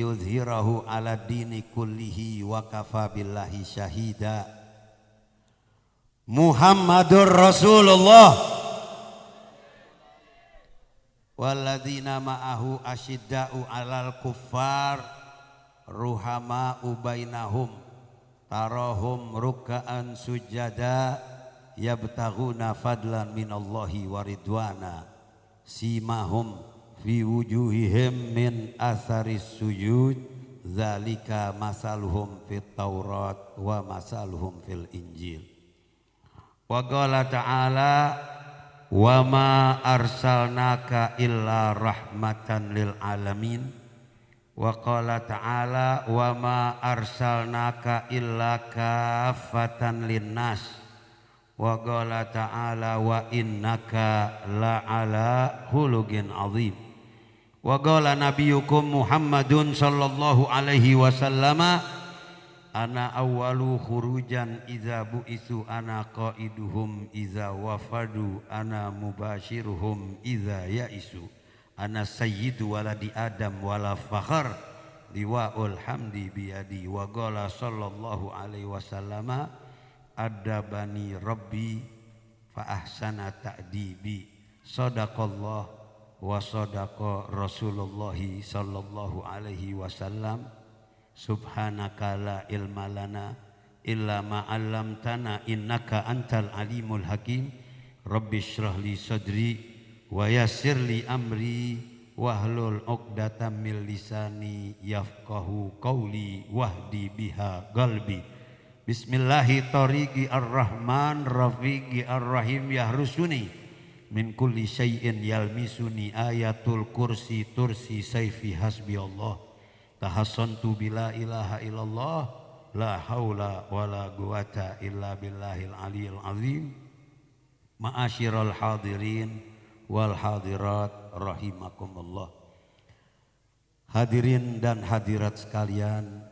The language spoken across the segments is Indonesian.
yudhirahu ala dini kullihi wa kafa billahi syahida. Muhammadur Rasulullah walladzina ma'ahu asyidda'u alal kuffar ruhama'u bainahum tarahum ruk'an sujada yabtaghuna fadlan minallahi wa ridwana simahum fi wujuhihim min atharis sujud zalika masaluhum fit taurat wa masaluhum fil injil. Wa qala ta'ala wa ma arsalnaka illa rahmatan lil alamin. Wa qala ta'ala wa ma arsalnaka illa kaffatan linnas. Wa qala ta'ala wa innaka la'ala khuluqin azim. Wa qala nabiyukum Muhammadun sallallahu alaihi wasallam ana awwalu khurujan idza bu'isu ana qaiduhum idza wafadu ana mubashiruhum idza ya'isu ana sayyidu waladi adam wala fakhar liwa'ul hamdi biyadi. Wa qala sallallahu alaihi wasallam adabani rabbi fa ahsana ta'dibi. Sadaqallah wa sadaqa Rasulullah sallallahu alaihi wasallam. Subhanaka la ilma lana illa ma 'allamtana innaka antal alimul hakim. Rabbi shrah li sadri wa yassir li amri wahlul 'uqdatam min lisani yafqahu qawli wahdi biha qalbi. Bismillahi tariqi ar-rahman rafiqi ar-rahim yahrusuni min kulli syai'in yalmisuni ayatul kursi tursi sayfi hasbi Allah tahassantu bila ilaha illallah la haula wala quwata illa billahil aliyil azim. Ma'asyiral hadirin wal hadirat rahimakumullah. Hadirin dan hadirat sekalian,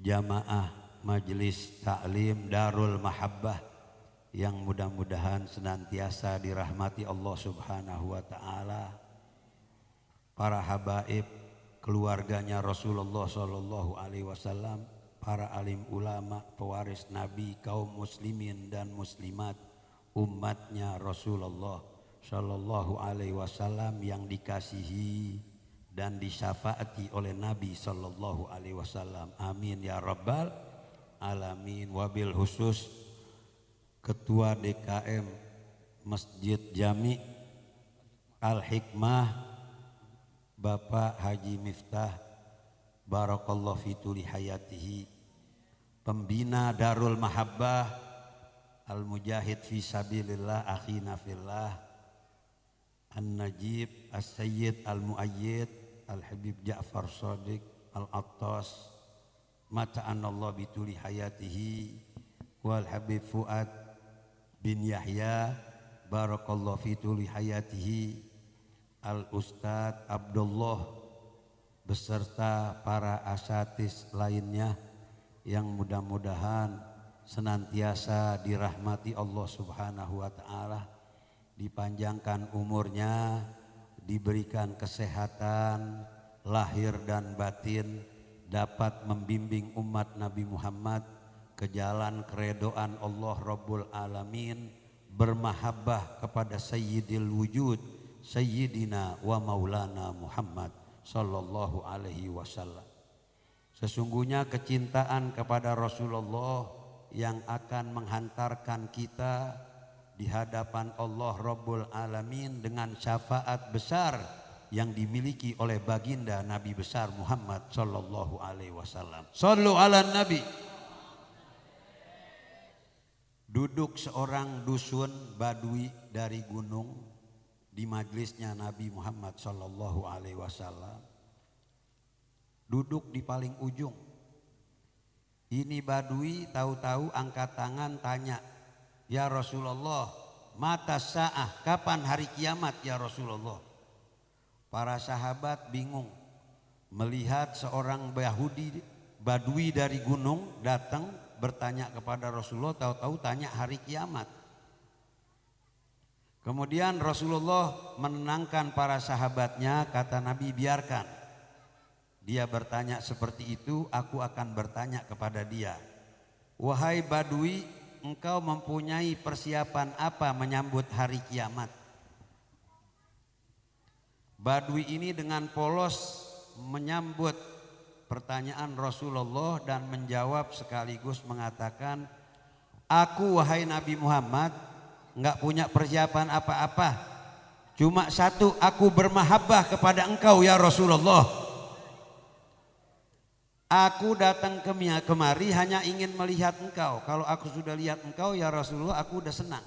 jamaah Majelis Ta'lim Darul Mahabbah yang mudah-mudahan senantiasa dirahmati Allah Subhanahu wa taala. Para habaib, keluarganya Rasulullah sallallahu alaihi wasallam, para alim ulama, pewaris Nabi, kaum muslimin dan muslimat, umatnya Rasulullah sallallahu alaihi wasallam yang dikasihi dan disyafaati oleh Nabi sallallahu alaihi wasallam. Amin ya rabbal alamin. Wabil khusus Ketua DKM Masjid Jami Al-Hikmah Bapak Haji Miftah barakallahu fi tuli hayatihi, pembina Darul Mahabbah, Al-Mujahid fi sabilillah, akhina fillah, An-Najib As-Sayyid Al-Muayyid Al-Habib Ja'far Shadiq Al-Attas mata'anallah bi tuli hayatihi, wal Habib Fuad bin Yahya barakallahu fi tuli hayatihi, Al-Ustadz Abdullah beserta para asatis lainnya yang mudah-mudahan senantiasa dirahmati Allah Subhanahu wa taala, dipanjangkan umurnya, diberikan kesehatan lahir dan batin, dapat membimbing umat Nabi Muhammad ke jalan keredoan Allah Rabbul Alamin, bermahabbah kepada Sayyidil Wujud Sayyidina wa Maulana Muhammad sallallahu alaihi wasallam. Sesungguhnya kecintaan kepada Rasulullah yang akan menghantarkan kita di hadapan Allah Rabbul Alamin dengan syafaat besar yang dimiliki oleh baginda Nabi besar Muhammad sallallahu alaihi wasallam. Sallu ala Nabi. Duduk seorang dusun badui dari gunung di majelisnya Nabi Muhammad sallallahu alaihi wasallam. Duduk di paling ujung. Ini badui tahu-tahu angkat tangan tanya, "Ya Rasulullah, mata sa'ah, kapan hari kiamat ya Rasulullah?" Para sahabat bingung melihat seorang Yahudi badui dari gunung datang bertanya kepada Rasulullah, tahu-tahu tanya hari kiamat. Kemudian Rasulullah menenangkan para sahabatnya, kata Nabi, biarkan. Dia bertanya seperti itu, aku akan bertanya kepada dia, wahai Badui, engkau mempunyai persiapan apa menyambut hari kiamat? Badui ini dengan polos menyambut pertanyaan Rasulullah dan menjawab sekaligus mengatakan, aku wahai Nabi Muhammad enggak punya persiapan apa-apa. Cuma satu, aku bermahabbah kepada engkau ya Rasulullah. Aku datang kemari hanya ingin melihat engkau. Kalau aku sudah lihat engkau ya Rasulullah, aku udah senang.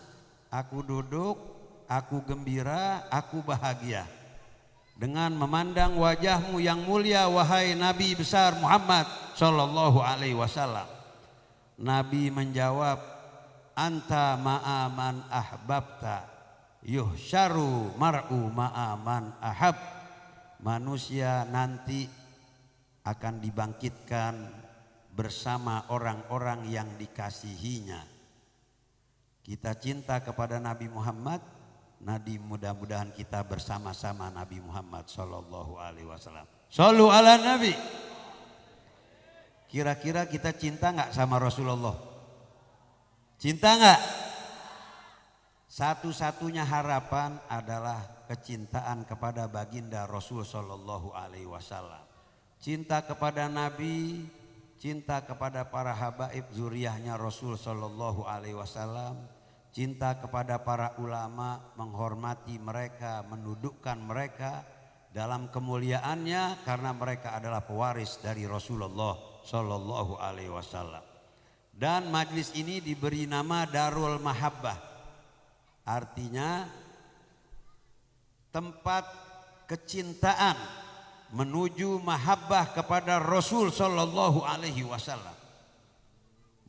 Aku duduk, aku gembira, aku bahagia. Dengan memandang wajahmu yang mulia wahai Nabi besar Muhammad sallallahu alaihi wasallam. Nabi menjawab, anta ma'aman ahbabta yuhsyaru mar'u ma'aman ahab. Manusia nanti akan dibangkitkan bersama orang-orang yang dikasihinya. Kita cinta kepada Nabi Muhammad, Nabi mudah-mudahan kita bersama-sama Nabi Muhammad sallallahu alaihi wasallam. Shallu ala Nabi. Kira-kira kita cinta nggak sama Rasulullah? Cinta nggak? Satu-satunya harapan adalah kecintaan kepada baginda Rasul sallallahu alaihi wasallam. Cinta kepada Nabi, cinta kepada para habaib zuriyahnya Rasul sallallahu alaihi wasallam, cinta kepada para ulama, menghormati mereka, mendudukkan mereka dalam kemuliaannya karena mereka adalah pewaris dari Rasulullah sallallahu alaihi wasallam. Dan majlis ini diberi nama Darul Mahabbah. Artinya tempat kecintaan menuju mahabbah kepada Rasul sallallahu alaihi wasallam.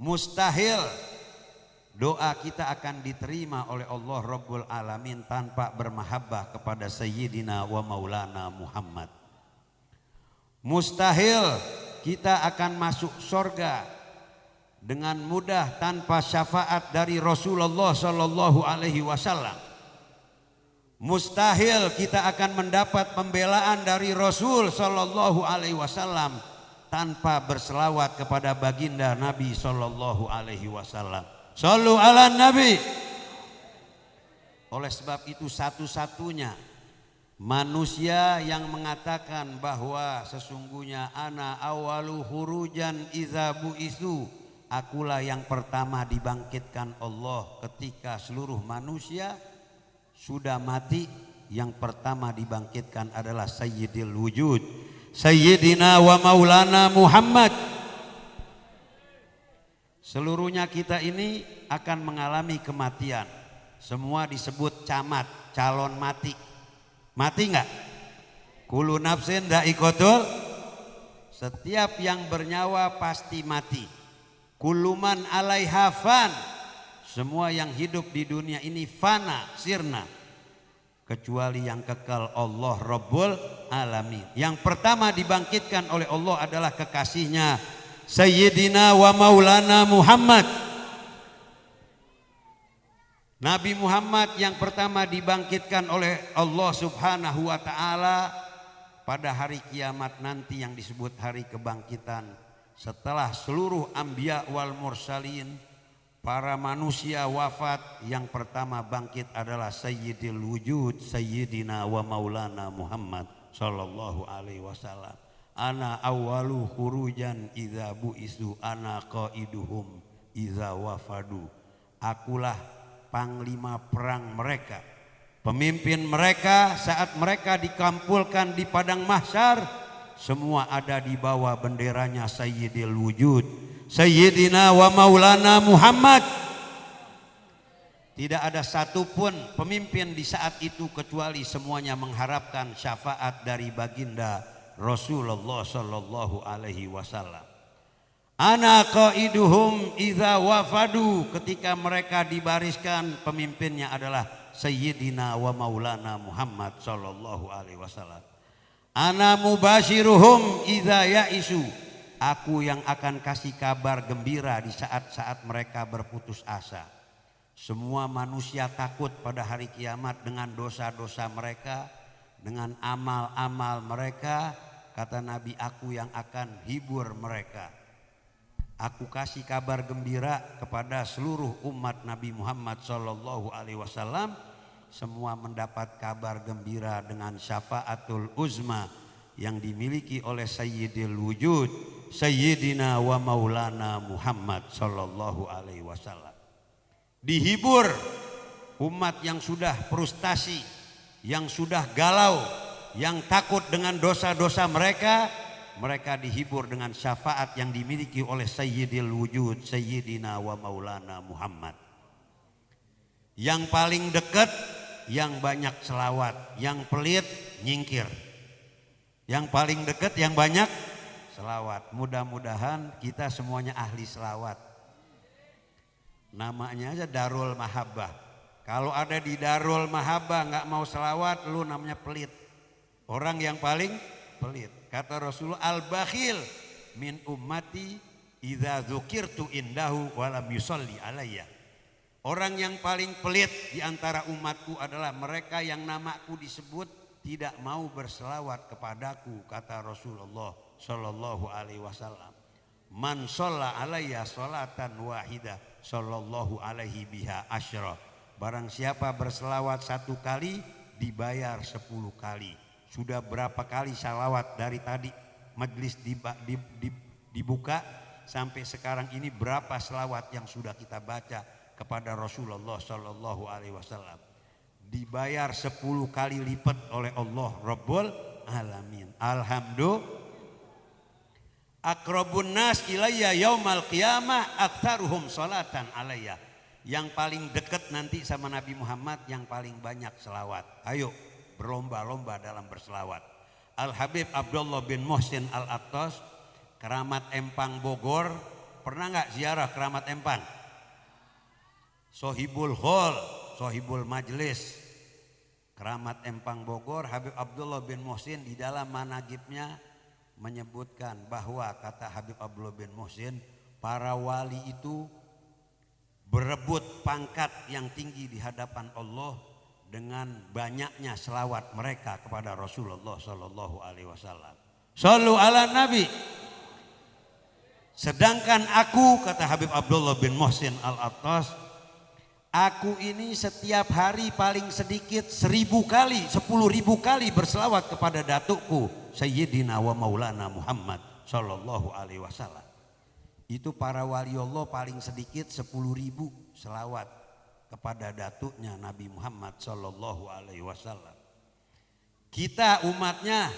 Mustahil doa kita akan diterima oleh Allah Rabbul Alamin tanpa bermahabbah kepada Sayyidina wa Maulana Muhammad. Mustahil kita akan masuk surga dengan mudah tanpa syafaat dari Rasulullah sallallahu alaihi wasallam. Mustahil kita akan mendapat pembelaan dari Rasul sallallahu alaihi wasallam tanpa berselawat kepada baginda Nabi sallallahu alaihi wasallam. Shallu ala Nabi. Oleh sebab itu satu-satunya manusia yang mengatakan bahwa sesungguhnya ana awalu hurujan idza bu'itsu, akulah yang pertama dibangkitkan Allah ketika seluruh manusia sudah mati. Yang pertama dibangkitkan adalah Sayyidil Wujud, Sayyidina wa Maulana Muhammad. Seluruhnya kita ini akan mengalami kematian. Semua disebut camat, calon mati. Mati enggak? Kullu nafsin dha'iqatul. Setiap yang bernyawa pasti mati. Kullu man 'alaiha fan. Semua yang hidup di dunia ini fana, sirna. Kecuali yang kekal Allah Rabbul Alamin. Yang pertama dibangkitkan oleh Allah adalah kekasihnya Sayyidina wa Maulana Muhammad. Nabi Muhammad yang pertama dibangkitkan oleh Allah Subhanahu wa ta'ala pada hari kiamat nanti yang disebut hari kebangkitan. Setelah seluruh anbiya wal mursalin, para manusia wafat, yang pertama bangkit adalah Sayyidil Wujud, Sayyidina wa Maulana Muhammad sallallahu alaihi wasallam. Ana awwalu khurujan idza bu'isu, ana qaiduhum idza wafadu. Akulah panglima perang mereka, pemimpin mereka saat mereka dikumpulkan di padang mahsyar. Semua ada di bawah benderanya Sayyidil Wujud, Sayyidina wa Maulana Muhammad. Tidak ada satupun pemimpin di saat itu kecuali semuanya mengharapkan syafaat dari baginda Rasulullah sallallahu alaihi wasallam. Ana qaiduhum idza wafadu, ketika mereka dibariskan pemimpinnya adalah Sayyidina wa Maulana Muhammad sallallahu alaihi wasallam. Ana mubashiruhum idza ya'isu, aku yang akan kasih kabar gembira di saat-saat mereka berputus asa. Semua manusia takut pada hari kiamat dengan dosa-dosa mereka, dengan amal-amal mereka, kata Nabi, aku yang akan hibur mereka. Aku kasih kabar gembira kepada seluruh umat Nabi Muhammad sallallahu alaihi wasallam, semua mendapat kabar gembira dengan syafaatul uzma yang dimiliki oleh Sayyidil Wujud, Sayyidina wa Maulana Muhammad sallallahu alaihi wasallam. Dihibur umat yang sudah frustasi, yang sudah galau, yang takut dengan dosa-dosa mereka. Mereka dihibur dengan syafaat yang dimiliki oleh Sayyidil Wujud, Sayyidina wa Maulana Muhammad. Yang paling dekat, yang banyak selawat. Yang pelit, nyingkir. Yang paling dekat, yang banyak selawat. Mudah-mudahan kita semuanya ahli selawat. Namanya aja Darul Mahabbah. Kalau ada di Darul Mahabbah nggak mau selawat, lu namanya pelit. Orang yang paling pelit. Kata Rasulullah, al-bakhil min ummati idza dzukirtu indahu walam yusalli alayya. Orang yang paling pelit di antara umatku adalah mereka yang namaku disebut tidak mau berselawat kepadaku, kata Rasulullah sallallahu alaihi wasallam. Man shalla alayya sholatan wahidah sallallahu alaihi biha asyra. Barang siapa berselawat satu kali dibayar 10 kali. Sudah berapa kali salawat dari tadi majelis dibuka sampai sekarang ini, berapa selawat yang sudah kita baca kepada Rasulullah sallallahu alaihi wasallam. Dibayar 10 kali lipat oleh Allah Rabbul Alamin. Alhamdulillah. Aqrabun nas ilayya yaumal qiyamah aktsaruhum salatan alayya. Yang paling dekat nanti sama Nabi Muhammad yang paling banyak selawat. Ayo berlomba-lomba dalam berselawat. Al-Habib Abdullah bin Muhsin Al-Attas, Keramat Empang Bogor. Pernah nggak ziarah Keramat Empang? Sohibul Khol, Sohibul Majlis, Keramat Empang Bogor. Habib Abdullah bin Muhsin di dalam managibnya menyebutkan bahwa, kata Habib Abdullah bin Muhsin, para wali itu berebut pangkat yang tinggi di hadapan Allah dengan banyaknya selawat mereka kepada Rasulullah sallallahu alaihi wasallam. Shallu ala Nabi. Sedangkan aku, kata Habib Abdullah bin Muhsin Al-Attas, aku ini setiap hari paling sedikit 1000 kali, 10.000 kali berselawat kepada datukku Sayyidina wa Maulana Muhammad sallallahu alaihi wasallam. Itu para wali Allah paling sedikit 10.000 selawat kepada datuknya Nabi Muhammad sallallahu alaihi wasallam. Kita umatnya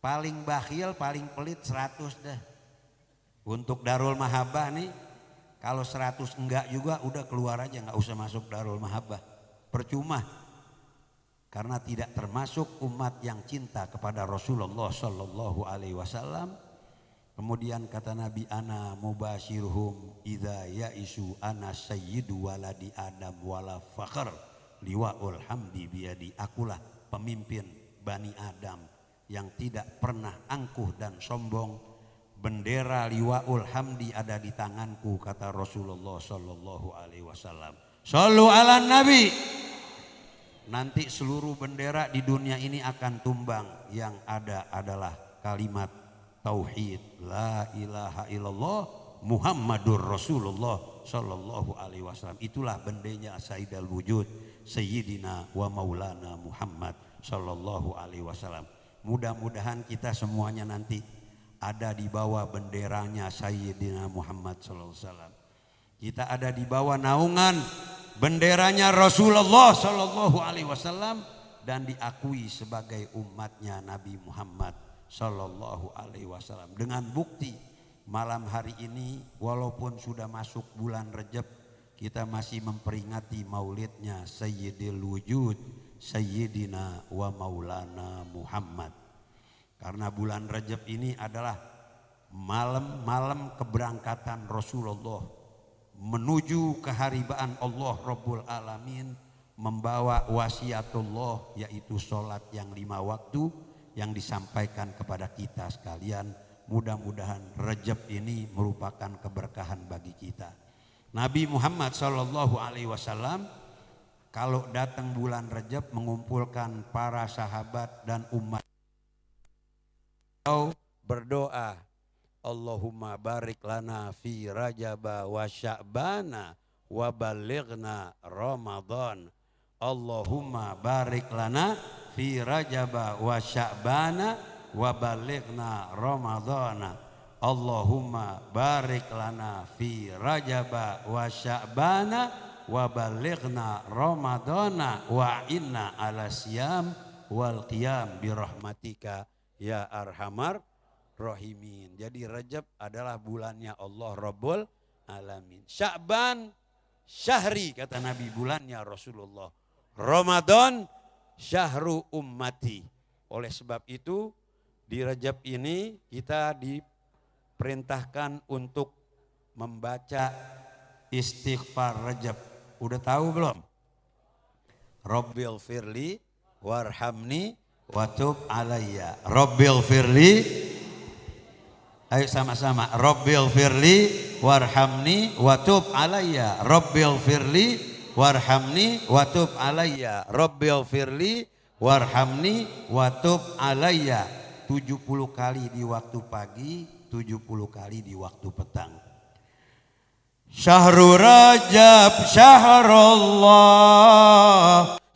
paling bakhil, paling pelit 100 dah. Untuk Darul Mahabbah nih, kalau 100 enggak juga udah keluar aja, nggak usah masuk Darul Mahabbah. Percuma. Karena tidak termasuk umat yang cinta kepada Rasulullah sallallahu alaihi wasallam. Kemudian kata Nabi, ana mubashiruhum idza yaisu ana sayyidu waladi adam wala fakhr liwaul hamdi biyadi. Akulah pemimpin Bani Adam yang tidak pernah angkuh dan sombong. Bendera liwaul hamdi ada di tanganku, kata Rasulullah sallallahu alaihi wasallam. Shallu ala Nabi. Nanti seluruh bendera di dunia ini akan tumbang, yang ada adalah kalimat tauhid, la ilaha illallah Muhammadur Rasulullah sallallahu alaihi wasallam. Itulah benderanya Sayyidul Wujud, Sayyidina wa Maulana Muhammad sallallahu alaihi wasallam. Mudah-mudahan kita semuanya nanti ada di bawah benderanya Sayyidina Muhammad sallallahu alaihi wasallam. Kita ada di bawah naungan benderanya Rasulullah sallallahu alaihi wasallam dan diakui sebagai umatnya Nabi Muhammad sallallahu alaihi wasallam. Dengan bukti malam hari ini walaupun sudah masuk bulan Rajab, kita masih memperingati maulidnya Sayyidil Wujud, Sayyidina wa Maulana Muhammad. Karena bulan Rajab ini adalah malam-malam keberangkatan Rasulullah menuju keharibaan Allah Rabbul Alamin, membawa wasiatullah yaitu sholat yang 5 waktu yang disampaikan kepada kita sekalian. Mudah-mudahan Rajab ini merupakan keberkahan bagi kita. Nabi Muhammad sallallahu alaihi wasallam kalau datang bulan Rajab mengumpulkan para sahabat dan umat berdoa, Allahumma barik lana fi Rajaba wa Sya'bana wa balighna Ramadan. Allahumma barik lana fi Rajaba wa Sya'bana wa balighna Ramadana. Allahumma barik lana fi Rajaba wa Sya'bana wa balighna Ramadana wa inna ala siyam wal qiyam birahmatika ya arhamar rahimin. Jadi Rajab adalah bulannya Allah Rabbul Alamin. Sya'ban syahri kata Nabi, bulannya Rasulullah. Ramadan syahru ummati. Oleh sebab itu di Rajab ini kita diperintahkan untuk membaca istighfar Rajab. Udah tahu belum? Rabbil firli warhamni watub alayya. Rabbil firli, ayo sama-sama. Rabbil firli warhamni watub alayya. Rabbil firli warhamni watub alayya. Rabbil firli warhamni watub alayya. 70 kali di waktu pagi, 70 kali di waktu petang. Syahrul Rajab syahrullah,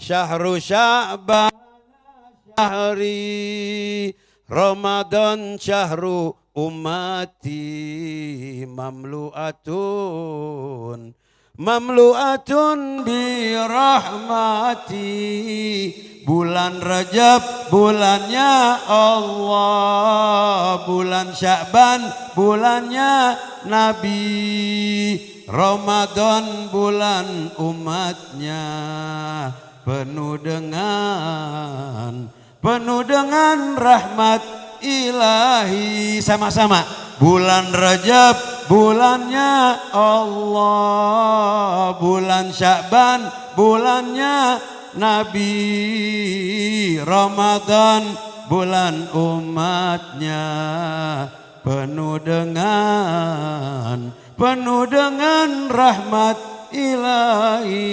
syahrul Sya'ban syahri, Ramadan syahru ummati, mamlu'atun birahmati. Bulan Rajab bulannya Allah, bulan Sya'ban bulannya Nabi, Ramadan bulan umatnya, penuh dengan rahmat ilahi. Sama-sama. Bulan Rajab bulannya Allah, bulan Sya'ban bulannya Nabi, Ramadan bulan umatnya, penuh dengan rahmat ilahi.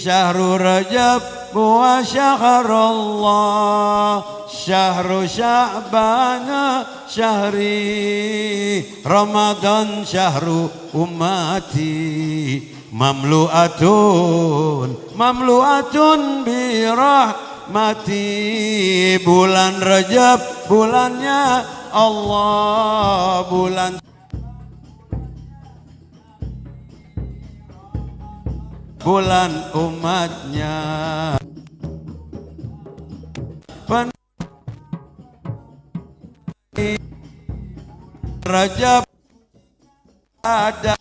Syahrul Rajab wa syahrullah, syahrul Sya'ban syahri, Ramadan syahru ummati, mamlu'atun birahmati. Bulan Rajab bulannya Allah, bulan umatnya, Rajab ada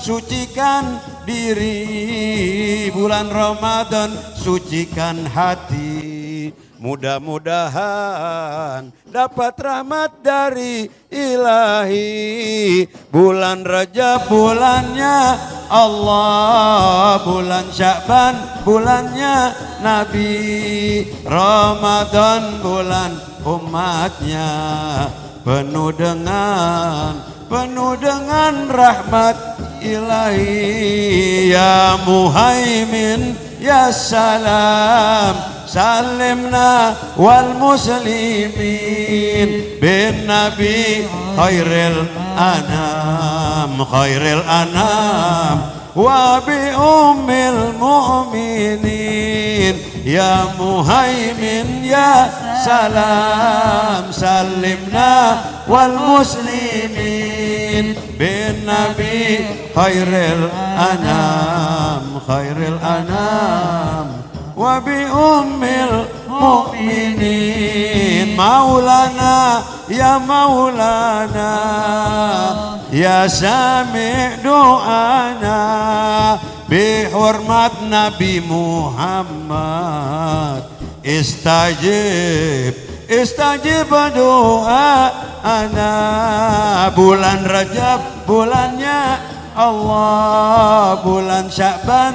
sucikan diri, bulan Ramadan sucikan hati. Mudah-mudahan dapat rahmat dari ilahi. Bulan Rajab bulannya Allah, bulan Sya'ban bulannya Nabi, Ramadan bulan umatnya, penuh dengan rahmat ilahi. Ya Muhaimin ya salam, salimna wal muslimin bin nabi khairil anam wa bi ummil mu'minin. Ya Muhaimin ya salam, salimna wal muslimin bin nabi khairil anam wa bi ummil mu'minin. Maulana ya Maulana ya sami' doana, bihormat Nabi Muhammad, istajib doa ana. Bulan Rajab bulannya Allah, bulan Sya'ban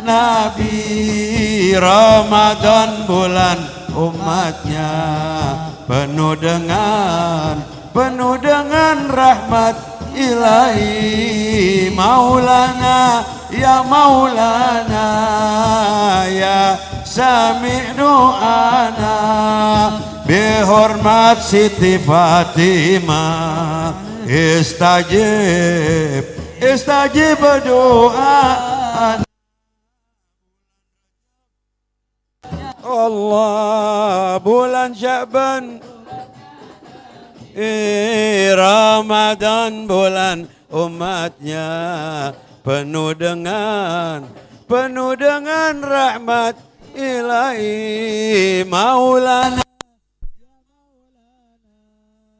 Nabi, Ramadan bulan umatnya, penuh dengan rahmat ilahi. Maulana ya sami' doana bihormat Siti Fatimah istajib doa Allah. Bulan Sya'ban Ramadan bulan umatnya penuh dengan rahmat ilahi maulana